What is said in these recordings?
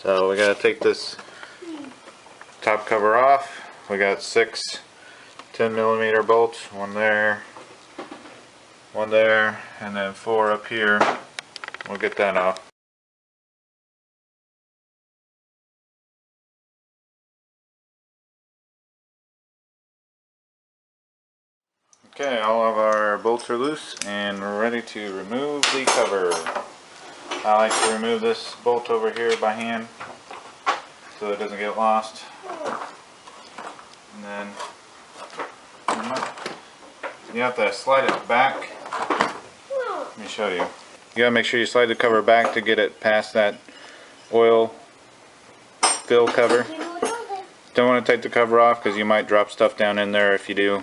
So we gotta take this top cover off. We got 6 10mm bolts, one there, and then 4 up here. We'll get that off. Okay, all of our bolts are loose and we're ready to remove the cover. I like to remove this bolt over here by hand so it doesn't get lost. And then you have to slide it back. Let me show you. You gotta make sure you slide the cover back to get it past that oil fill cover. Don't want to take the cover off because you might drop stuff down in there if you do.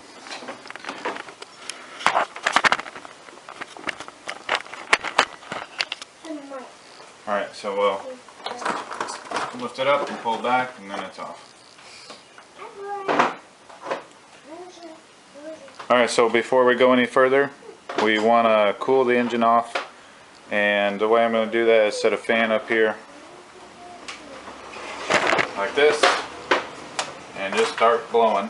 Alright, so we'll lift it up and pull back and then it's off. Alright, so before we go any further, we want to cool the engine off, and the way I'm going to do that is set a fan up here like this and just start blowing.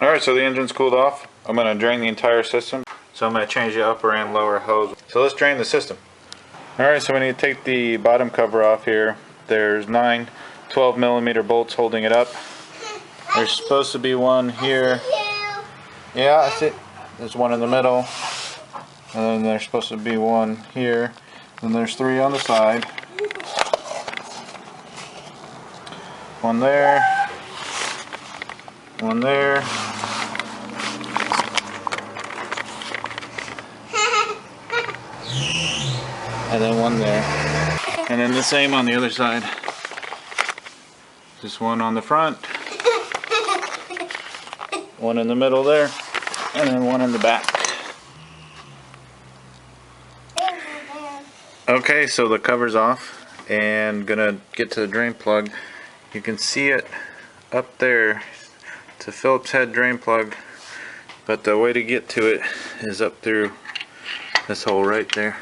Alright, so the engine's cooled off. I'm going to drain the entire system. So I'm going to change the upper and lower hose. So let's drain the system. Alright, so we need to take the bottom cover off here. There's 9 12mm bolts holding it up. There's supposed to be one here. Yeah, I see. There's one in the middle. And then there's supposed to be one here. And there's 3 on the side. One there. One there. And then one there. And then the same on the other side. Just one on the front. One in the middle there. And then one in the back. Okay, so the cover's off. And gonna get to the drain plug. You can see it up there. It's a Phillips head drain plug. But the way to get to it is up through this hole right there.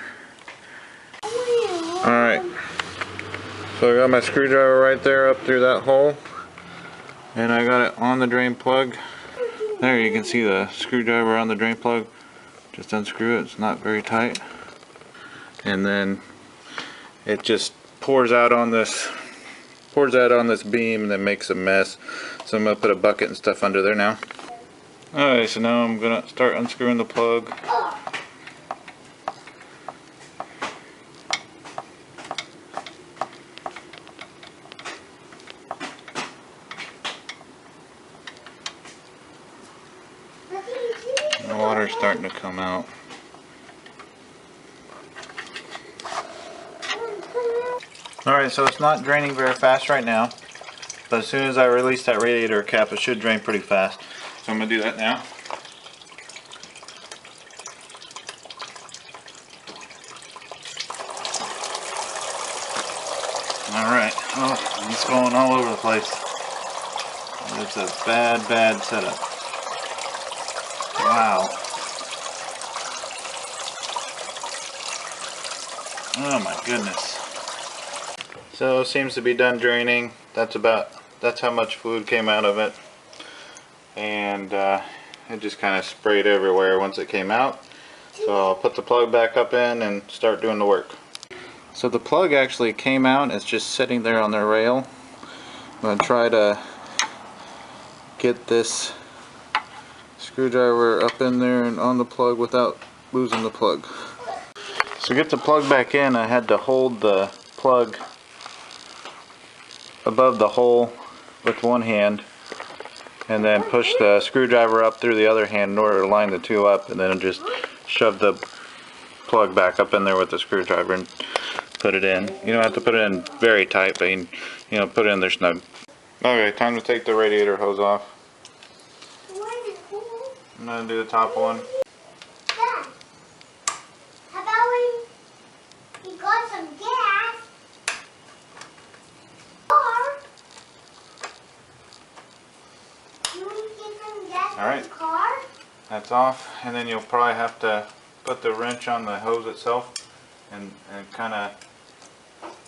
Alright, so I got my screwdriver right there up through that hole, and I got it on the drain plug. There, you can see the screwdriver on the drain plug. Just unscrew it, it's not very tight. And then it just pours out on this beam and then makes a mess. So I'm going to put a bucket and stuff under there now. Alright, so now I'm going to start unscrewing the plug. The water's starting to come out. Alright, so it's not draining very fast right now, but as soon as I release that radiator cap, it should drain pretty fast. So I'm going to do that now. Alright, oh, it's going all over the place. It's a bad setup. Wow. Oh my goodness. So it seems to be done draining. That's how much fluid came out of it. And it just kind of sprayed everywhere once it came out. So I'll put the plug back up in and start doing the work. So the plug actually came out. It's just sitting there on the rail. I'm going to try to get this screwdriver up in there and on the plug without losing the plug. So to get the plug back in, I had to hold the plug above the hole with one hand and then push the screwdriver up through the other hand in order to line the two up, and then just shove the plug back up in there with the screwdriver and put it in. You don't have to put it in very tight, but you know, put it in there snug. Okay, time to take the radiator hose off. I'm going to do the top one. Dad, how about we got some gas? Or, do we get some gas in the car? That's off, and then you'll probably have to put the wrench on the hose itself and kind of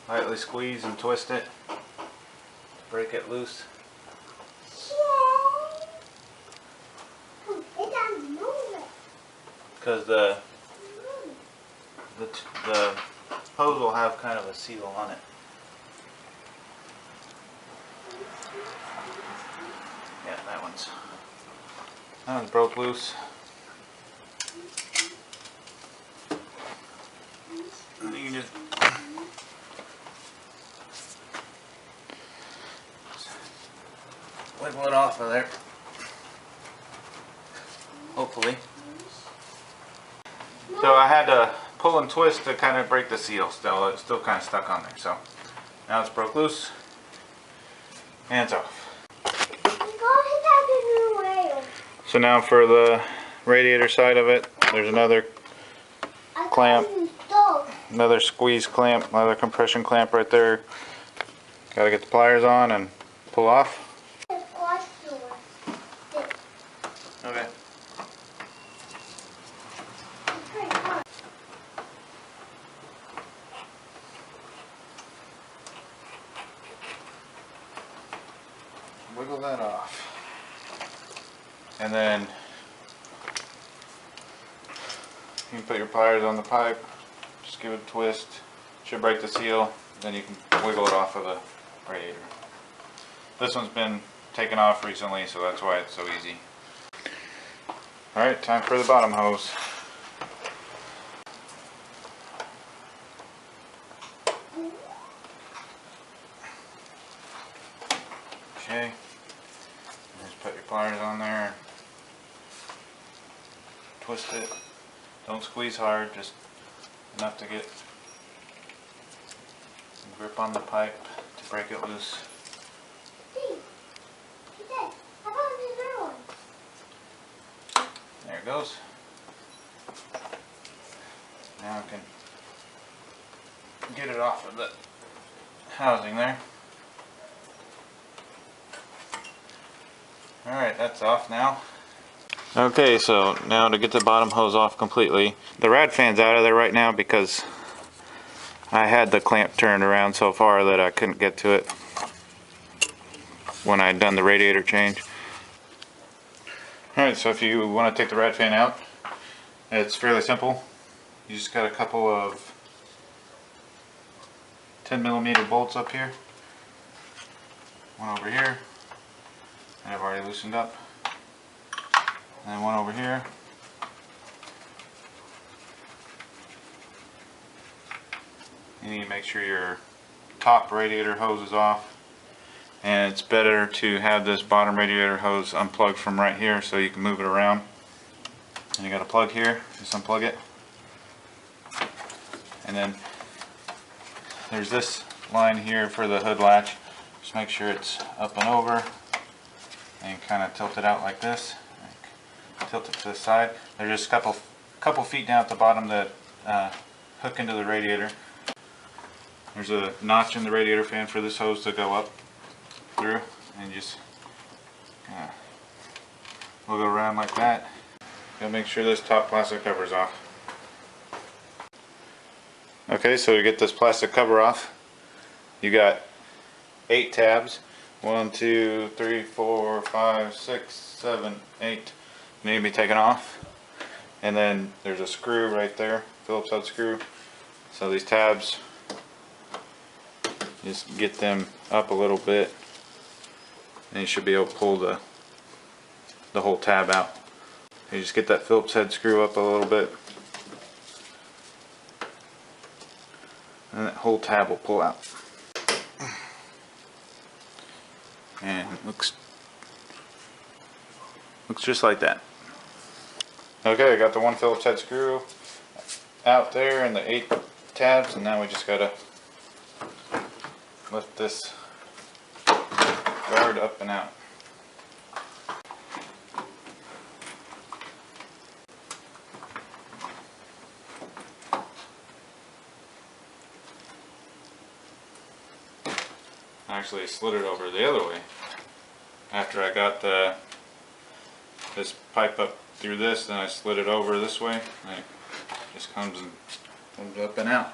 lightly squeeze and twist it to break it loose. Because the hose will have kind of a seal on it. Yeah, that one's broke loose. You can just wiggle it off of there. Hopefully. So I had to pull and twist to kind of break the seal. Still, it's still kind of stuck on there. So now it's broke loose and it's off. So now for the radiator side of it, there's another clamp, another squeeze clamp, another compression clamp right there. Got to get the pliers on and pull off. Okay. Wiggle that off. And then you can put your pliers on the pipe, just give it a twist, should break the seal, then you can wiggle it off of the radiator. This one's been taken off recently, so that's why it's so easy. Alright, time for the bottom hose. Okay, just put your pliers on there, twist it, don't squeeze hard, just enough to get grip on the pipe to break it loose. There it goes. Now I can get it off of the housing there. Alright, that's off now. Okay, so now to get the bottom hose off completely. The rad fan's out of there right now because I had the clamp turned around so far that I couldn't get to it when I had done the radiator change. Alright, so if you want to take the rad fan out, it's fairly simple. You just got a couple of 10mm bolts up here. One over here, and I've already loosened up. And then one over here. You need to make sure your top radiator hose is off. And it's better to have this bottom radiator hose unplugged from right here so you can move it around. And you got a plug here, just unplug it. And then there's this line here for the hood latch. Just make sure it's up and over and kind of tilt it out like this. Tilt it to the side. There's just a couple feet down at the bottom that hook into the radiator. There's a notch in the radiator fan for this hose to go up through, and just we'll go around like that. Gotta make sure this top plastic cover is off. Okay, so to get this plastic cover off, you got 8 tabs. 1, 2, 3, 4, 5, 6, 7, 8. Need to be taken off. And then there's a screw right there, Phillips head screw. So these tabs, just get them up a little bit, and you should be able to pull the whole tab out. You just get that Phillips head screw up a little bit, and that whole tab will pull out. And it looks just like that. Okay, I got the one Phillips head screw out there and the 8 tabs, and now we just gotta lift this guard up and out. I actually slid it over the other way after I got this pipe up through this, then I slid it over this way, and it just comes up and out.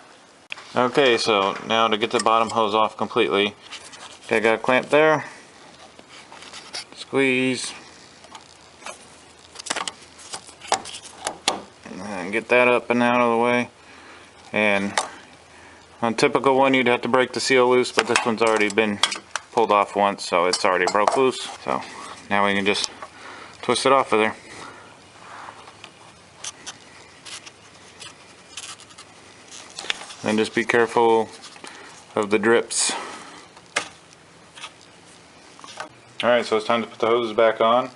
Okay, so now to get the bottom hose off completely, okay, I got a clamp there, squeeze, and get that up and out of the way. And on a typical one you'd have to break the seal loose, but this one's already been pulled off once, so it's already broke loose. So now we can just twist it off of there. And just be careful of the drips. Alright, so it's time to put the hoses back on,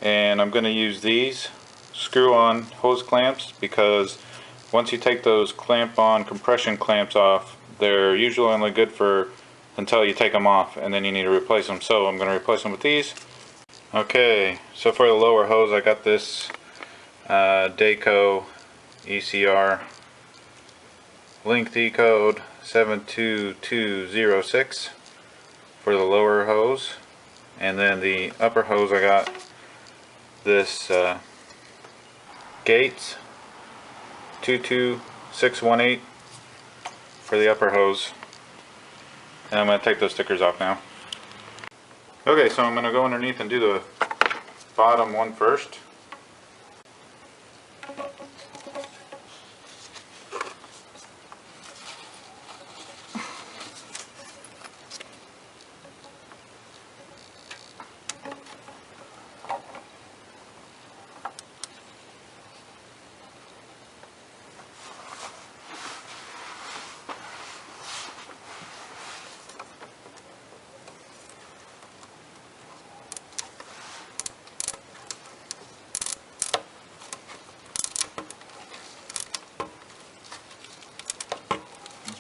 and I'm going to use these screw-on hose clamps, because once you take those clamp-on compression clamps off, they're usually only good for until you take them off, and then you need to replace them. So I'm going to replace them with these. Okay, so for the lower hose I got this Dayco ECR length E code 72206 for the lower hose, and then the upper hose I got this Gates 22618 for the upper hose, and I'm going to take those stickers off now. Okay, so I'm going to go underneath and do the bottom one first.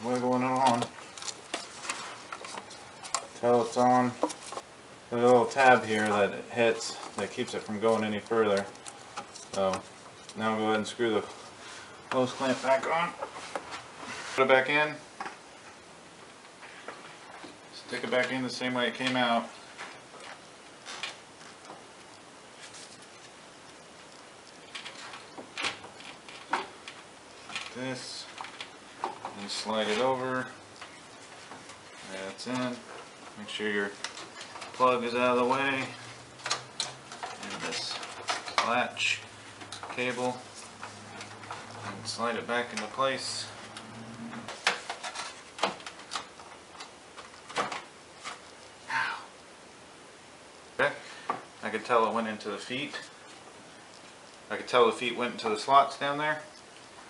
Wiggling it on till it's on. There's a little tab here that it hits that keeps it from going any further. So now I'll go ahead and screw the hose clamp back on. Put it back in. Stick it back in the same way it came out. Like this. And slide it over. That's in. Make sure your plug is out of the way. And this latch cable. And slide it back into place. Okay. I could tell it went into the feet. I could tell the feet went into the slots down there.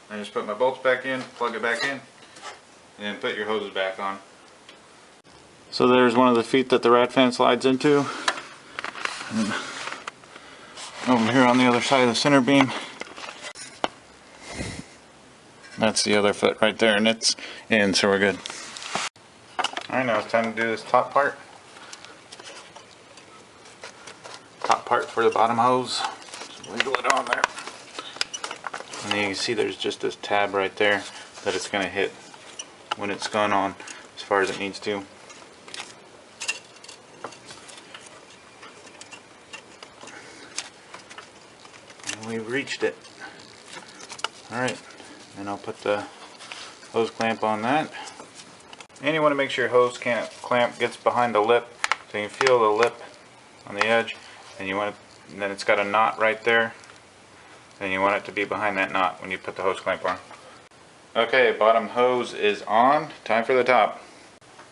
I just put my bolts back in, plug it back in, and put your hoses back on. So there's one of the feet that the rat fan slides into. And over here on the other side of the center beam, that's the other foot right there, and it's in, so we're good. Alright, now it's time to do this top part. Top part for the bottom hose. Just wiggle it on there. And then you can see there's just this tab right there that it's going to hit when it's gone on as far as it needs to. And we've reached it. Alright, and I'll put the hose clamp on that. And you want to make sure your hose clamp gets behind the lip, so you can feel the lip on the edge, and you want it, and then it's got a knot right there. And you want it to be behind that knot when you put the hose clamp on. Okay, bottom hose is on. Time for the top.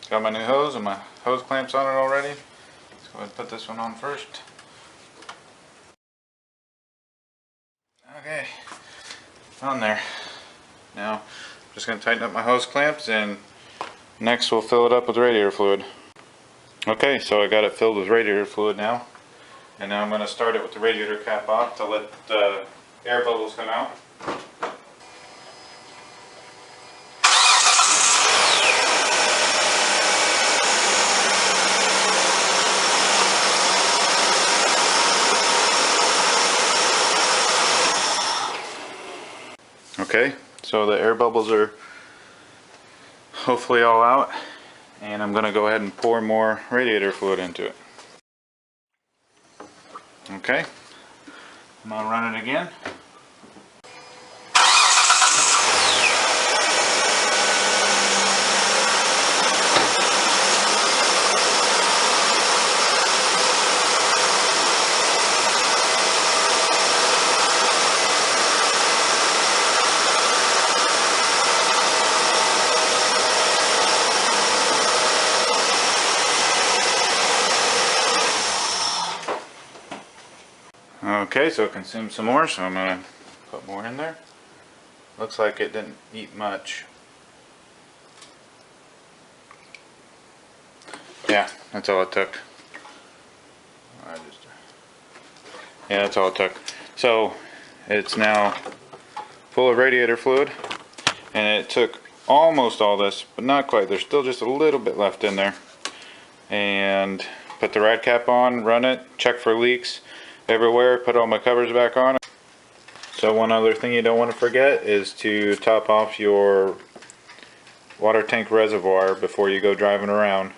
Got my new hose and my hose clamps on it already. Let's go ahead and put this one on first. Okay, on there. Now, I'm just going to tighten up my hose clamps, and next we'll fill it up with radiator fluid. Okay, so I got it filled with radiator fluid now. And now I'm going to start it with the radiator cap off to let the air bubbles come out. Okay, so the air bubbles are hopefully all out, and I'm going to go ahead and pour more radiator fluid into it. Okay, I'm gonna run it again. Okay, so it consumed some more, so I'm going to put more in there. Looks like it didn't eat much. Yeah, that's all it took. Yeah, that's all it took. So it's now full of radiator fluid, and it took almost all this, but not quite. There's still just a little bit left in there. And put the rad cap on, run it, check for leaks everywhere, put all my covers back on. So one other thing you don't want to forget is to top off your water tank reservoir before you go driving around.